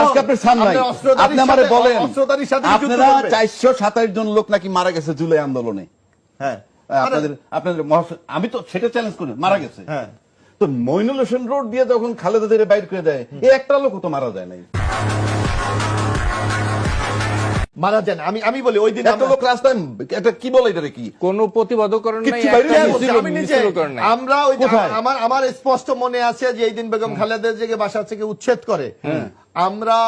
আজকে আপনার সান নাই, আপনি আমারে বলেন আপনারা 427 জন লোক নাকি মারা গেছে জুলাই আন্দোলনে। হ্যাঁ, আপনাদের আমি তো সেটা চ্যালেঞ্জ করি, মারা গেছে। হ্যাঁ, তো মইনুল হোসেন রোড দিয়ে যখন খালেদাদের বাইর করে দেয়, এই একটা লোক তো মারা যায় নাই, মারা যায় না। আমি বলি ওই দিন একটা লোক রাস্তায় এটা কি বলে, এটা কি কোন প্রতিবাদকরণ নাই, আমি নিজে আমরা ওই আমার স্পষ্ট মনে আছে যে এই দিন বেগম খালেদা জিয়াকে বাসা থেকে উচ্ছেদ করে আমরা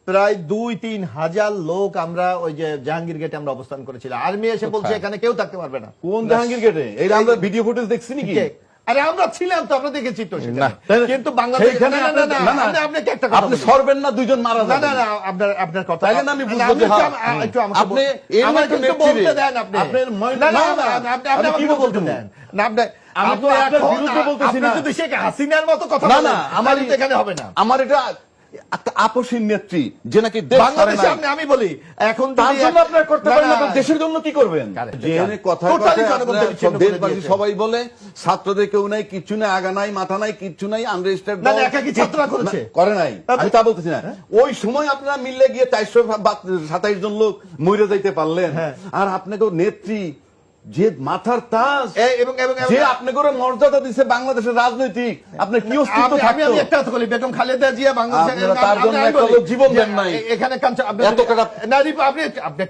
প্রায় 2-3 হাজার লোক আমরা ওই যে জাহাঙ্গীর গেটে আমরা অবস্থান করেছিলাম। আর্মি এসে বলছে এখানে কেউ থাকতে পারবে না। কোন জাহাঙ্গীর গেটে? এই আমরা ভিডিও ফুটেজ দেখছি নাকি? আরে আমরা ছিলাম তো, আমরা দেখেছি তো সেটা। কিন্তু বাংলাদেশে আপনি সরবেন না, দুইজন মারা যাবে। না না, আপনার কথা তাইলে না আমি বুঝবো যে একটু আমাকে আপনি এর মধ্যে বলতে দেন। আপনি আপনি কি বলতে দেন না? আমি তো আপনার বিরুদ্ধে বলতেছি না। আপনি যদি শেখ হাসিনার মতো কথা না বলেন, না, আমার এখানে হবে না। আমার এটা একটা আপসীন নেত্রী যে নাকি দেশ ছাড়ে নাই। আমি বলি এখন তার জন্য আপনারা করতে পারেন না, দেশের জন্য কি করবেন? যেখানে কথা দেশবাসী সবাই বলে ছাত্রদের কেউ নাই, কিচ্ছু নাই, আগা নাই, মাথা নাই, কিচ্ছু নাই, আনরেজিস্টার্ড ছাত্ররা করেছে করে নাই, আমি তা বলতেছি না। ওই সময় আপনারা মিললে গিয়ে 427 জন লোক মরে যাইতে পারলেন। আর আপনাকে নেত্রী যে মাথার তাজ এবং যে আপনাকে মর্যাদা দিচ্ছে বাংলাদেশের রাজনৈতিক, আপনার কি অস্তিত্ব থাকতো? আমি একটা কথা বলি, বেগম খালেদা জিয়া বাংলাদেশের তার জন্য একটা লোক জীবন দেন নাই এখানে এত আপনি